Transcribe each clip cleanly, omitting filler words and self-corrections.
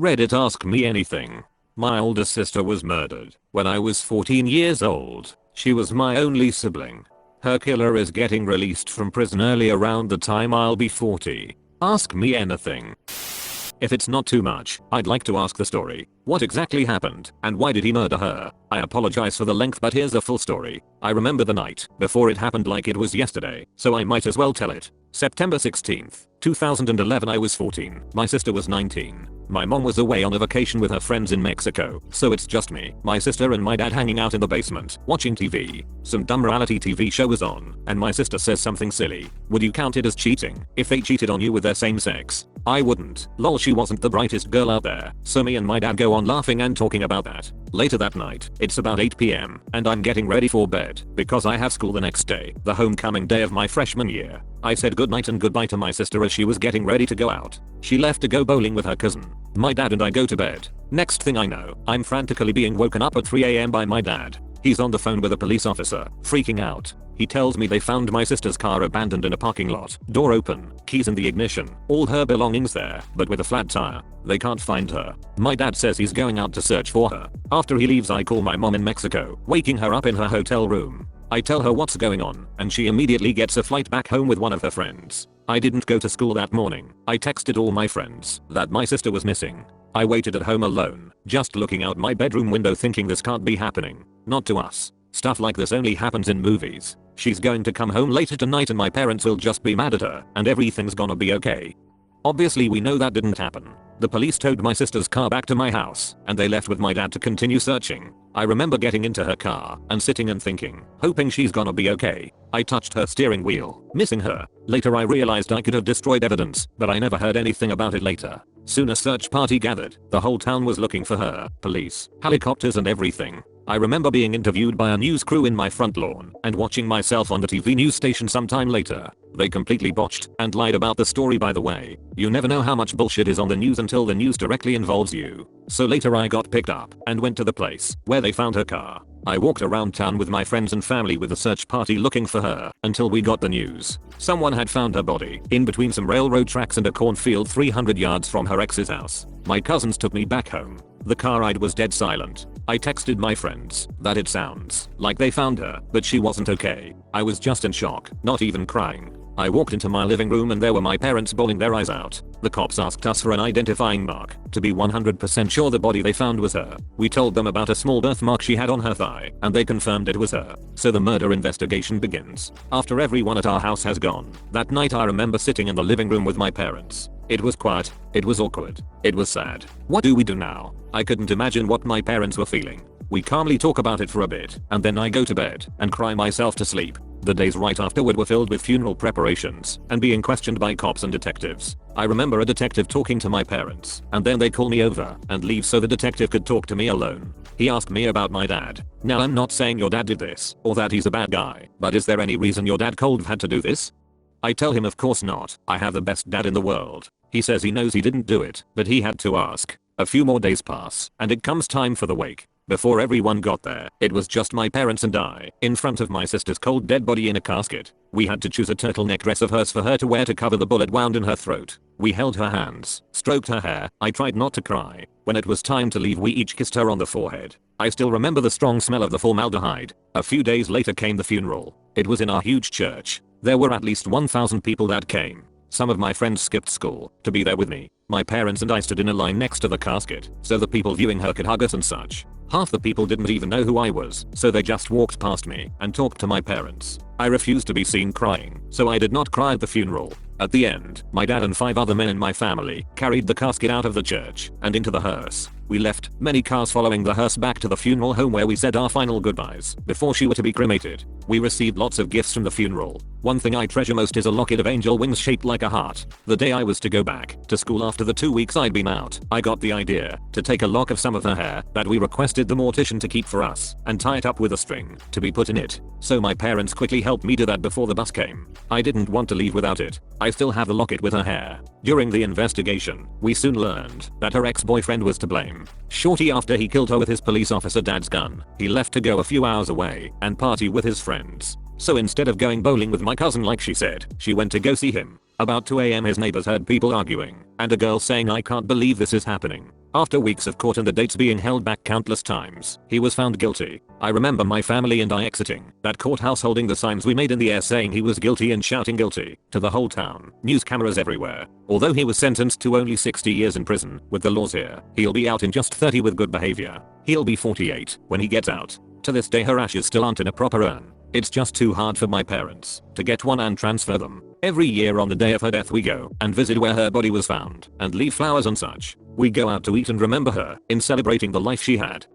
Reddit Ask Me Anything. My older sister was murdered when I was 14 years old. She was my only sibling. Her killer is getting released from prison early around the time I'll be 40. Ask me anything. If it's not too much, I'd like to ask the story. What exactly happened, and why did he murder her? I apologize for the length, but here's the full story. I remember the night before it happened like it was yesterday, so I might as well tell it. September 16th, 2011. I was 14. My sister was 19. My mom was away on a vacation with her friends in Mexico, so it's just me, my sister and my dad hanging out in the basement, watching TV. Some dumb reality TV show was on, and my sister says something silly. Would you count it as cheating if they cheated on you with their same sex? I wouldn't. Lol, she wasn't the brightest girl out there, so me and my dad go on laughing and talking about that. Later that night, it's about 8 p.m, and I'm getting ready for bed because I have school the next day, the homecoming day of my freshman year. I said goodnight and goodbye to my sister as she was getting ready to go out. She left to go bowling with her cousin. My dad and I go to bed. Next thing I know, I'm frantically being woken up at 3 a.m. by my dad. He's on the phone with a police officer, freaking out. He tells me they found my sister's car abandoned in a parking lot, door open, keys in the ignition, all her belongings there, but with a flat tire. They can't find her. My dad says he's going out to search for her. After he leaves, I call my mom in Mexico, waking her up in her hotel room. I tell her what's going on, and she immediately gets a flight back home with one of her friends. I didn't go to school that morning. I texted all my friends that my sister was missing. I waited at home alone, just looking out my bedroom window thinking this can't be happening. Not to us. Stuff like this only happens in movies. She's going to come home later tonight and my parents will just be mad at her and everything's gonna be okay. Obviously we know that didn't happen. The police towed my sister's car back to my house and they left with my dad to continue searching. I remember getting into her car and sitting and thinking, hoping she's gonna be okay. I touched her steering wheel, missing her. Later I realized I could have destroyed evidence, but I never heard anything about it later. Soon a search party gathered. The whole town was looking for her. Police, helicopters and everything. I remember being interviewed by a news crew in my front lawn and watching myself on the TV news station sometime later. They completely botched and lied about the story, by the way. You never know how much bullshit is on the news until the news directly involves you. So later I got picked up and went to the place where they found her car. I walked around town with my friends and family with a search party looking for her until we got the news. Someone had found her body in between some railroad tracks and a cornfield 300 yards from her ex's house. My cousins took me back home. The car ride was dead silent. I texted my friends that it sounds like they found her, but she wasn't okay. I was just in shock, not even crying. I walked into my living room and there were my parents bawling their eyes out. The cops asked us for an identifying mark to be 100% sure the body they found was her. We told them about a small birthmark she had on her thigh and they confirmed it was her. So the murder investigation begins. After everyone at our house has gone, that night I remember sitting in the living room with my parents. It was quiet, it was awkward, it was sad. What do we do now? I couldn't imagine what my parents were feeling. We calmly talk about it for a bit, and then I go to bed and cry myself to sleep. The days right afterward were filled with funeral preparations and being questioned by cops and detectives. I remember a detective talking to my parents, and then they call me over and leave so the detective could talk to me alone. He asked me about my dad. Now I'm not saying your dad did this, or that he's a bad guy, but is there any reason your dad could have had to do this? I tell him of course not. I have the best dad in the world. He says he knows he didn't do it, but he had to ask. A few more days pass, and it comes time for the wake. Before everyone got there, it was just my parents and I, in front of my sister's cold dead body in a casket. We had to choose a turtleneck dress of hers for her to wear to cover the bullet wound in her throat. We held her hands, stroked her hair. I tried not to cry. When it was time to leave, we each kissed her on the forehead. I still remember the strong smell of the formaldehyde. A few days later came the funeral. It was in our huge church. There were at least 1,000 people that came. Some of my friends skipped school to be there with me. My parents and I stood in a line next to the casket so the people viewing her could hug us and such. Half the people didn't even know who I was, so they just walked past me and talked to my parents. I refused to be seen crying, so I did not cry at the funeral. At the end, my dad and 5 other men in my family carried the casket out of the church and into the hearse. We left many cars following the hearse back to the funeral home where we said our final goodbyes before she were to be cremated. We received lots of gifts from the funeral. One thing I treasure most is a locket of angel wings shaped like a heart. The day I was to go back to school after the 2 weeks I'd been out, I got the idea to take a lock of some of her hair that we requested the mortician to keep for us and tie it up with a string to be put in it. So my parents quickly helped me do that before the bus came. I didn't want to leave without it. I still have the locket with her hair. During the investigation, we soon learned that her ex-boyfriend was to blame. Shortly after he killed her with his police officer dad's gun, he left to go a few hours away and party with his friends. So instead of going bowling with my cousin like she said, she went to go see him. About 2 AM his neighbors heard people arguing and a girl saying, "I can't believe this is happening." After weeks of court and the dates being held back countless times, he was found guilty. I remember my family and I exiting that courthouse holding the signs we made in the air saying he was guilty and shouting "guilty" to the whole town. News cameras everywhere. Although he was sentenced to only 60 years in prison, with the laws here, he'll be out in just 30 with good behavior. He'll be 48 when he gets out. To this day her ashes still aren't in a proper urn. It's just too hard for my parents to get one and transfer them. Every year on the day of her death we go and visit where her body was found and leave flowers and such. We go out to eat and remember her in celebrating the life she had.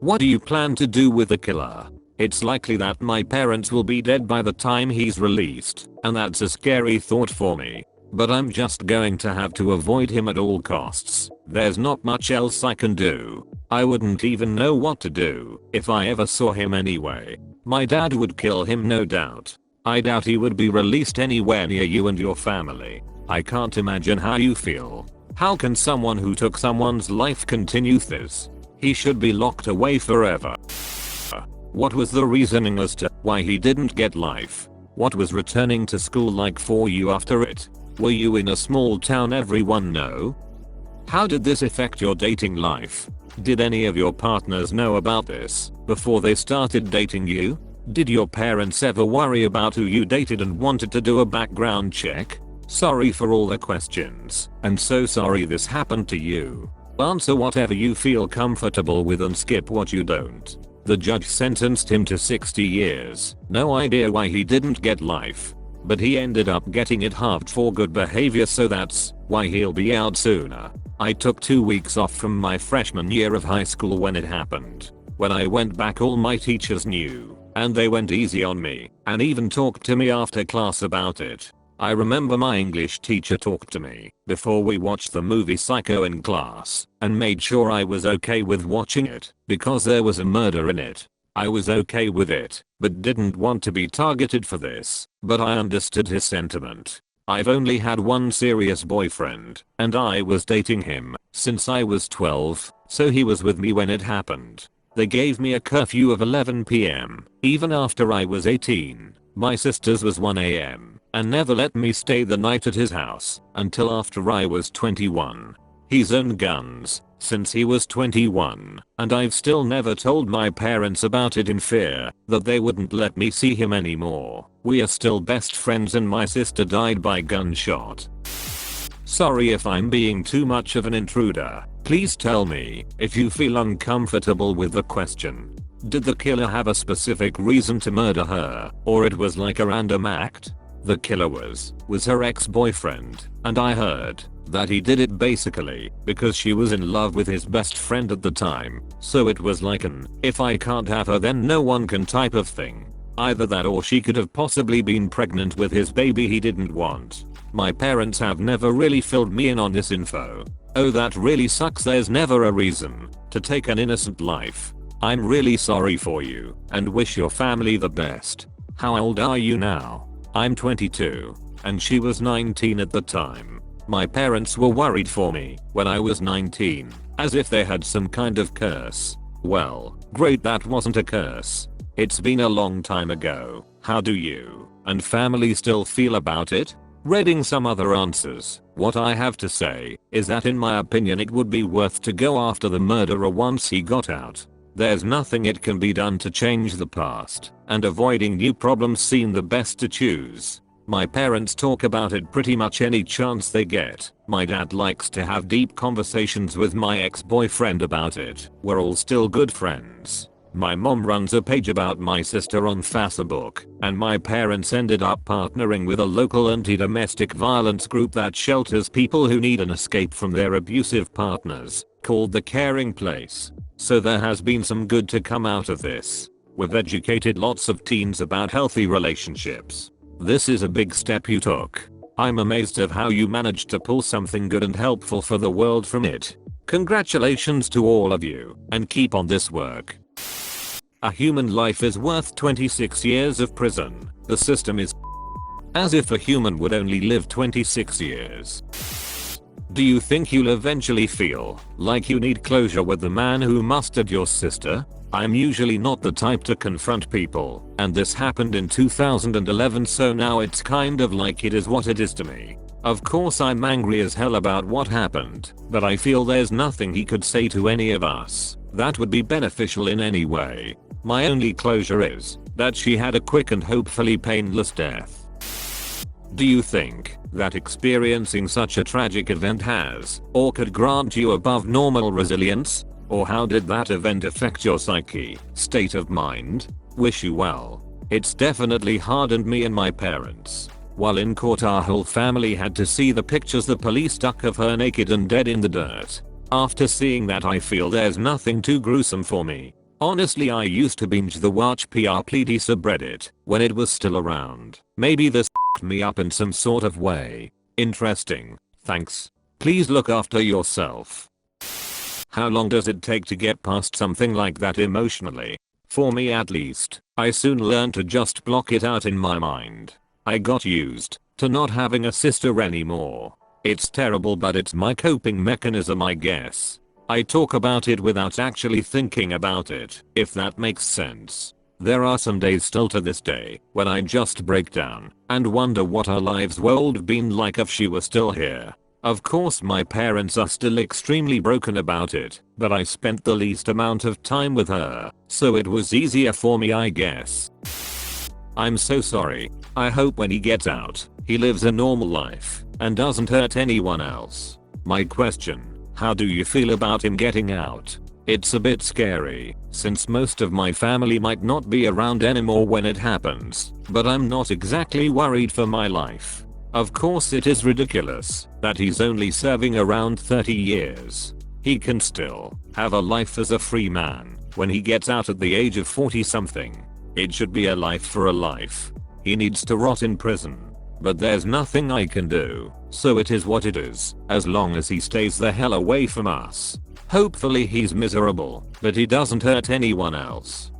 What do you plan to do with the killer? It's likely that my parents will be dead by the time he's released, and that's a scary thought for me. But I'm just going to have to avoid him at all costs. There's not much else I can do. I wouldn't even know what to do if I ever saw him anyway. My dad would kill him no doubt. I doubt he would be released anywhere near you and your family. I can't imagine how you feel. How can someone who took someone's life continue this? He should be locked away forever. What was the reasoning as to why he didn't get life? What was returning to school like for you after it? Were you in a small town everyone know? How did this affect your dating life? Did any of your partners know about this before they started dating you? Did your parents ever worry about who you dated and wanted to do a background check? Sorry for all the questions, and so sorry this happened to you. Answer whatever you feel comfortable with and skip what you don't. The judge sentenced him to 60 years. No idea why he didn't get life, but he ended up getting it halved for good behavior, so that's why he'll be out sooner. I took 2 weeks off from my freshman year of high school when it happened. When I went back all my teachers knew, and they went easy on me, and even talked to me after class about it. I remember my English teacher talked to me before we watched the movie Psycho in class and made sure I was okay with watching it because there was a murder in it. I was okay with it, but didn't want to be targeted for this, but I understood his sentiment. I've only had one serious boyfriend, and I was dating him since I was 12, so he was with me when it happened. They gave me a curfew of 11 PM, even after I was 18. My sister's was 1 AM, and never let me stay the night at his house until after I was 21. He's owned guns since he was 21, and I've still never told my parents about it in fear that they wouldn't let me see him anymore. We are still best friends and my sister died by gunshot. Sorry if I'm being too much of an intruder. Please tell me if you feel uncomfortable with the question. Did the killer have a specific reason to murder her, or it was like a random act? The killer was her ex-boyfriend, and I heard that he did it basically because she was in love with his best friend at the time, so it was like an "if I can't have her then no one can" type of thing. Either that or she could have possibly been pregnant with his baby he didn't want. My parents have never really filled me in on this info. Oh, that really sucks. There's never a reason to take an innocent life. I'm really sorry for you and wish your family the best. How old are you now? I'm 22, and she was 19 at the time. My parents were worried for me when I was 19, as if they had some kind of curse. Well, great, that wasn't a curse. It's been a long time ago. How do you and family still feel about it? Reading some other answers, what I have to say is that in my opinion it would be worth to go after the murderer once he got out. There's nothing it can be done to change the past, and avoiding new problems seem the best to choose. My parents talk about it pretty much any chance they get. My dad likes to have deep conversations with my ex-boyfriend about it. We're all still good friends. My mom runs a page about my sister on Facebook, and my parents ended up partnering with a local anti-domestic violence group that shelters people who need an escape from their abusive partners, called The Caring Place. So there has been some good to come out of this. We've educated lots of teens about healthy relationships. This is a big step you took. I'm amazed of how you managed to pull something good and helpful for the world from it. Congratulations to all of you, and keep on this work. A human life is worth 26 years of prison. The system is as if a human would only live 26 years. Do you think you'll eventually feel like you need closure with the man who mustered your sister? I'm usually not the type to confront people, and this happened in 2011, so now it's kind of like it is what it is to me. Of course I'm angry as hell about what happened, but I feel there's nothing he could say to any of us that would be beneficial in any way. My only closure is that she had a quick and hopefully painless death. Do you think that experiencing such a tragic event has or could grant you above normal resilience? Or how did that event affect your psyche, state of mind? Wish you well. It's definitely hardened me and my parents. While in court, our whole family had to see the pictures the police took of her naked and dead in the dirt. After seeing that, I feel there's nothing too gruesome for me. Honestly, I used to binge the Watch PR Pleaty subreddit when it was still around. Maybe this f***ed me up in some sort of way. Interesting. Thanks. Please look after yourself. How long does it take to get past something like that emotionally? For me at least, I soon learned to just block it out in my mind. I got used to not having a sister anymore. It's terrible, but it's my coping mechanism, I guess. I talk about it without actually thinking about it, if that makes sense. There are some days still to this day when I just break down and wonder what our lives would have been like if she were still here. Of course my parents are still extremely broken about it, but I spent the least amount of time with her, so it was easier for me, I guess. I'm so sorry. I hope when he gets out, he lives a normal life and doesn't hurt anyone else. My question: how do you feel about him getting out? It's a bit scary, since most of my family might not be around anymore when it happens, but I'm not exactly worried for my life. Of course it is ridiculous that he's only serving around 30 years. He can still have a life as a free man when he gets out at the age of 40 something. It should be a life for a life. He needs to rot in prison. But there's nothing I can do, so it is what it is, as long as he stays the hell away from us. Hopefully he's miserable, but he doesn't hurt anyone else.